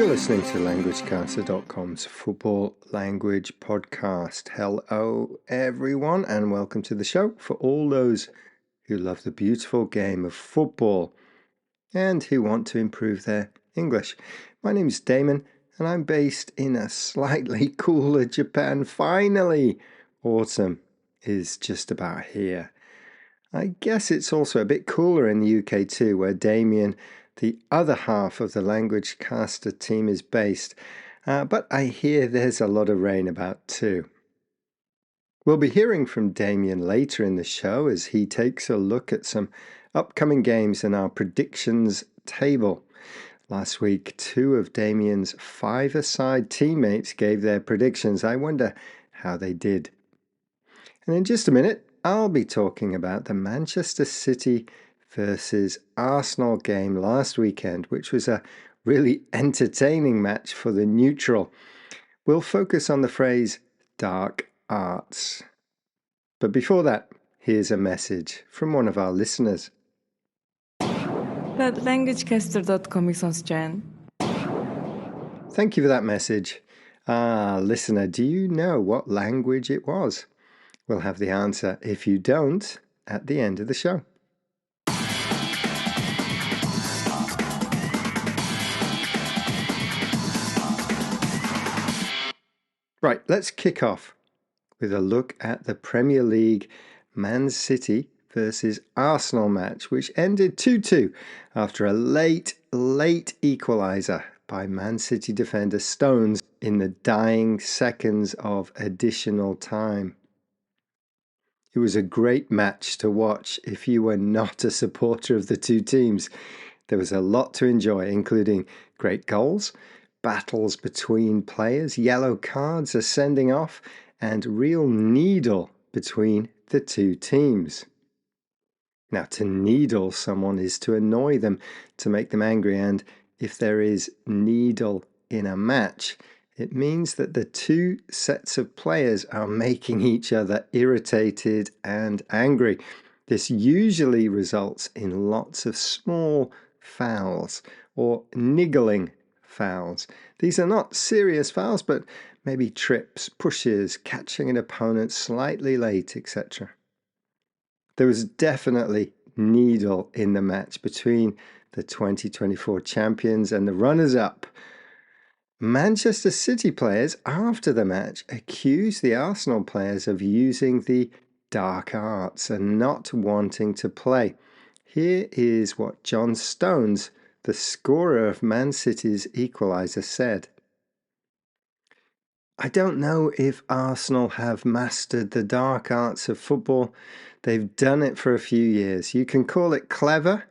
You're listening to LanguageCaster.com's Football Language Podcast. Hello, everyone, and welcome to the show for all those who love the beautiful game of football and who want to improve their English. My name is Damon, and I'm based in a slightly cooler Japan. Finally, autumn is just about here. I guess it's also a bit cooler in the UK too, where Damien, the other half of the Language Caster team, is based. But I hear there's a lot of rain about too. We'll be hearing from Damien later in the show as he takes a look at some upcoming games in our predictions table. Last week, 2 of Damien's 5-a-side teammates gave their predictions. I wonder how they did. And in just a minute, I'll be talking about the Manchester City versus Arsenal game last weekend, which was a really entertaining match for the neutral. We'll focus on the phrase dark arts. But before that, here's a message from one of our listeners. That LanguageCaster.com is on Jan. Thank you for that message. Listener, do you know what language it was? We'll have the answer, if you don't, at the end of the show. Right, let's kick off with a look at the Premier League Man City versus Arsenal match, which ended 2-2 after a late equaliser by Man City defender Stones in the dying seconds of additional time. It was a great match to watch if you were not a supporter of the two teams. There was a lot to enjoy, including great goals, battles between players, yellow cards, a sending off, and real needle between the two teams. Now, to needle someone is to annoy them, to make them angry, and if there is needle in a match, it means that the two sets of players are making each other irritated and angry. This usually results in lots of small fouls or niggling fouls. These are not serious fouls, but maybe trips, pushes, catching an opponent slightly late, etc. There was definitely needle in the match between the 2024 champions and the runners-up. Manchester City players, after the match, accused the Arsenal players of using the dark arts and not wanting to play. Here is what John Stones, the scorer of Man City's equaliser, said. I don't know if Arsenal have mastered the dark arts of football. They've done it for a few years. You can call it clever,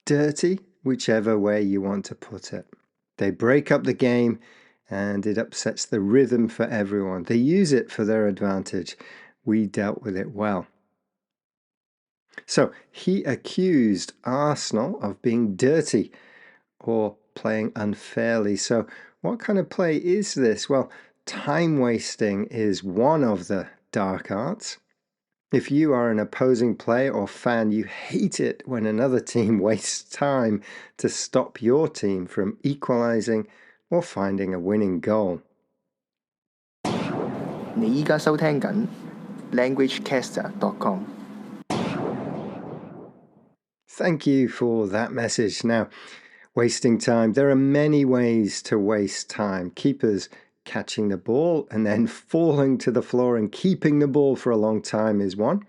dirty, whichever way you want to put it. They break up the game and it upsets the rhythm for everyone. They use it for their advantage. We dealt with it well. So he accused Arsenal of being dirty or playing unfairly. So what kind of play is this? Well, time wasting is one of the dark arts. If you are an opposing player or fan, you hate it when another team wastes time to stop your team from equalizing or finding a winning goal. 你依家收聽緊 LanguageCaster.com。 Thank you for that message. Now, wasting time. There are many ways to waste time. Keepers catching the ball and then falling to the floor and keeping the ball for a long time is one.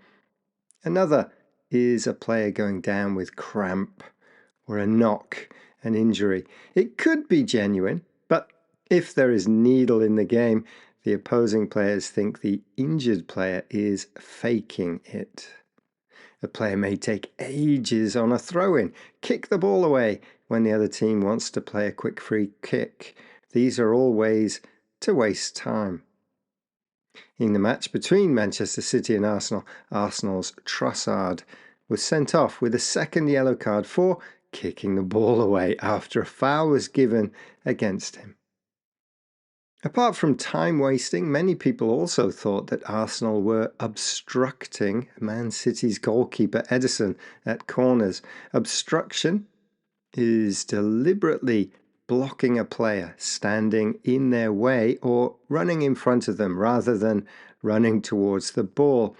Another is a player going down with cramp or a knock, an injury. It could be genuine, but if there is needle in the game, the opposing players think the injured player is faking it. A player may take ages on a throw-in, kick the ball away when the other team wants to play a quick free kick. These are all ways to waste time. In the match between Manchester City and Arsenal, Arsenal's Trossard was sent off with a second yellow card for kicking the ball away after a foul was given against him. Apart from time wasting, many people also thought that Arsenal were obstructing Man City's goalkeeper Ederson at corners. Obstruction is deliberately blocking a player, standing in their way, or running in front of them rather than running towards the ball.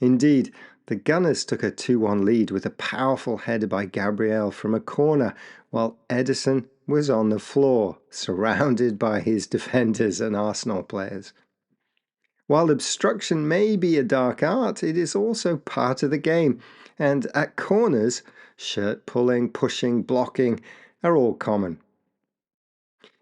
Indeed, the Gunners took a 2-1 lead with a powerful header by Gabriel from a corner, while Ederson was on the floor, surrounded by his defenders and Arsenal players. While obstruction may be a dark art, it is also part of the game, and at corners, shirt pulling, pushing, blocking are all common.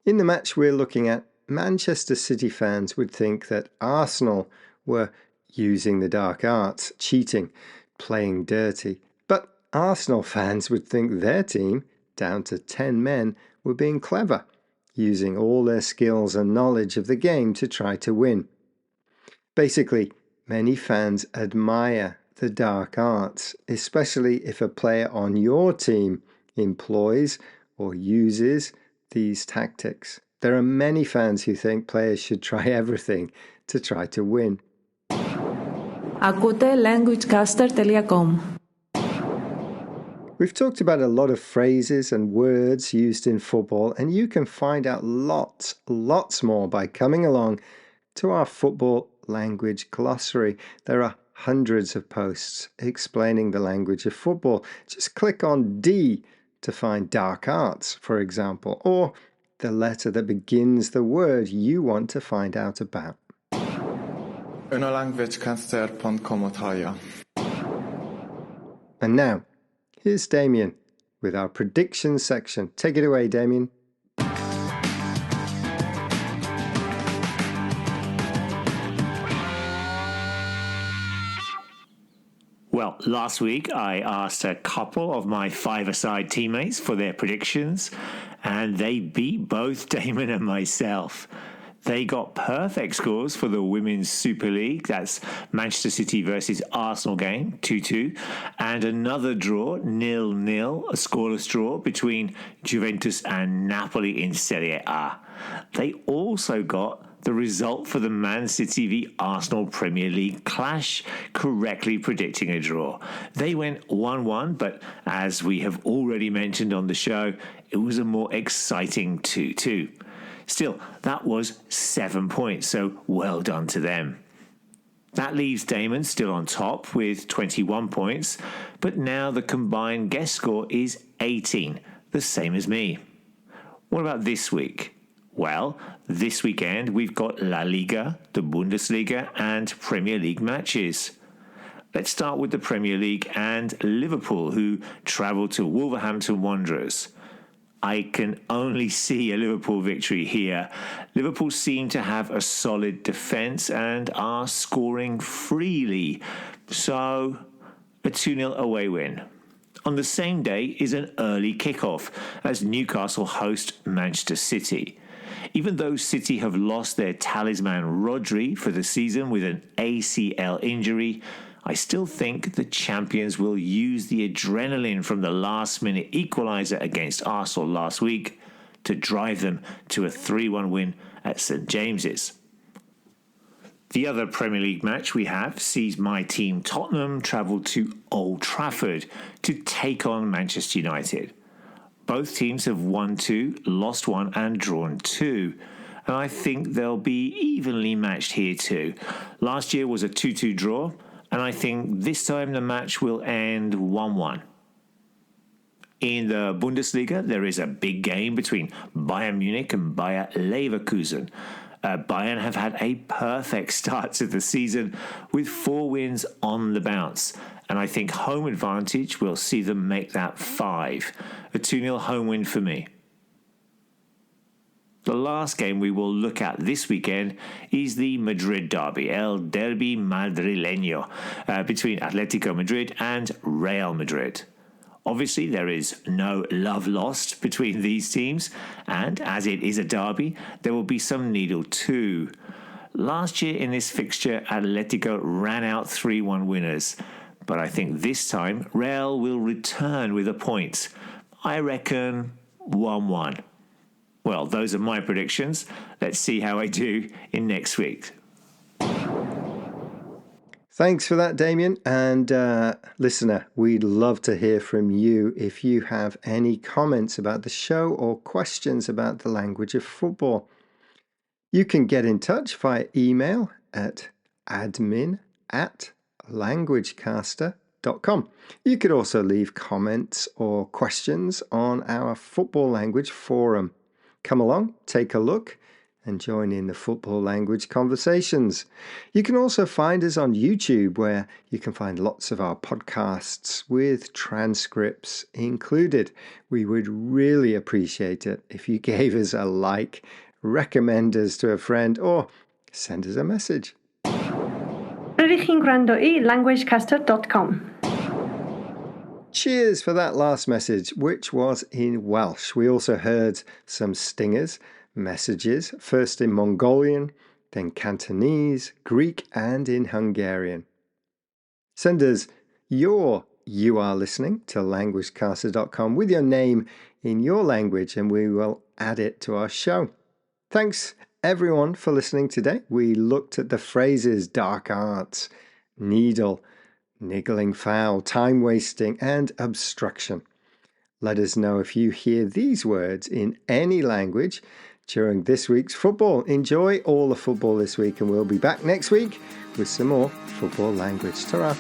In the match we're looking at, Manchester City fans would think that Arsenal were using the dark arts, cheating, playing dirty. But Arsenal fans would think their team, down to 10 men, were being clever, using all their skills and knowledge of the game to try to win. Basically, many fans admire the dark arts, especially if a player on your team employs or uses these tactics. There are many fans who think players should try everything to try to win. Ακούτε languagecaster.com. We've talked about a lot of phrases and words used in football, and you can find out lots more by coming along to our football language glossary. There are hundreds of posts explaining the language of football. Just click on D to find dark arts, for example, or the letter that begins the word you want to find out about. languagecaster.com. And now, here's Damien with our prediction section. Take it away, Damien. Well, last week I asked a couple of my five-a-side teammates for their predictions, and they beat both Damon and myself. They got perfect scores for the Women's Super League. That's Manchester City versus Arsenal game, 2-2. And another draw, 0-0, a scoreless draw between Juventus and Napoli in Serie A. They also got the result for the Man City v Arsenal Premier League clash, correctly predicting a draw. They went 1-1, but as we have already mentioned on the show, it was a more exciting 2-2. Still, that was 7 points, so well done to them. That leaves Damon still on top with 21 points, but now the combined guess score is 18, the same as me. What about this week? Well, this weekend we've got La Liga, the Bundesliga, and Premier League matches. Let's start with the Premier League and Liverpool, who travel to Wolverhampton Wanderers. I can only see a Liverpool victory here. Liverpool seem to have a solid defence and are scoring freely. So, a 2-0 away win. On the same day is an early kickoff as Newcastle host Manchester City. Even though City have lost their talisman Rodri for the season with an ACL injury, I still think the champions will use the adrenaline from the last-minute equaliser against Arsenal last week to drive them to a 3-1 win at St James's. The other Premier League match we have sees my team Tottenham travel to Old Trafford to take on Manchester United. Both teams have won 2, lost 1 and drawn 2. And I think they'll be evenly matched here too. Last year was a 2-2 draw, and I think this time the match will end 1-1. In the Bundesliga, there is a big game between Bayern Munich and Bayer Leverkusen. Bayern have had a perfect start to the season with 4 wins on the bounce, and I think home advantage will see them make that 5. A 2-0 home win for me. The last game we will look at this weekend is the Madrid derby, El Derbi Madrileño, between Atletico Madrid and Real Madrid. Obviously, there is no love lost between these teams, and as it is a derby, there will be some needle too. Last year in this fixture, Atletico ran out 3-1 winners, but I think this time Real will return with a point. I reckon 1-1. Well, those are my predictions. Let's see how I do in next week. Thanks for that, Damien. And listener, we'd love to hear from you if you have any comments about the show or questions about the language of football. You can get in touch via email at admin@languagecaster.com. You could also leave comments or questions on our football language forum. Come along, take a look, and join in the football language conversations. You can also find us on YouTube, where you can find lots of our podcasts with transcripts included. We would really appreciate it if you gave us a like, recommend us to a friend, or send us a message. Rydych gwrando I languagecaster.com. Cheers for that last message, which was in Welsh. We also heard some stingers messages, first in Mongolian, then Cantonese, Greek, and in Hungarian. Send us you are listening to languagecaster.com with your name in your language, and we will add it to our show. Thanks everyone for listening today. We looked at the phrases dark arts, needle, niggling foul, time wasting, and obstruction. Let us know if you hear these words in any language during this week's football. Enjoy all the football this week, and we'll be back next week with some more football language. Ta-ra!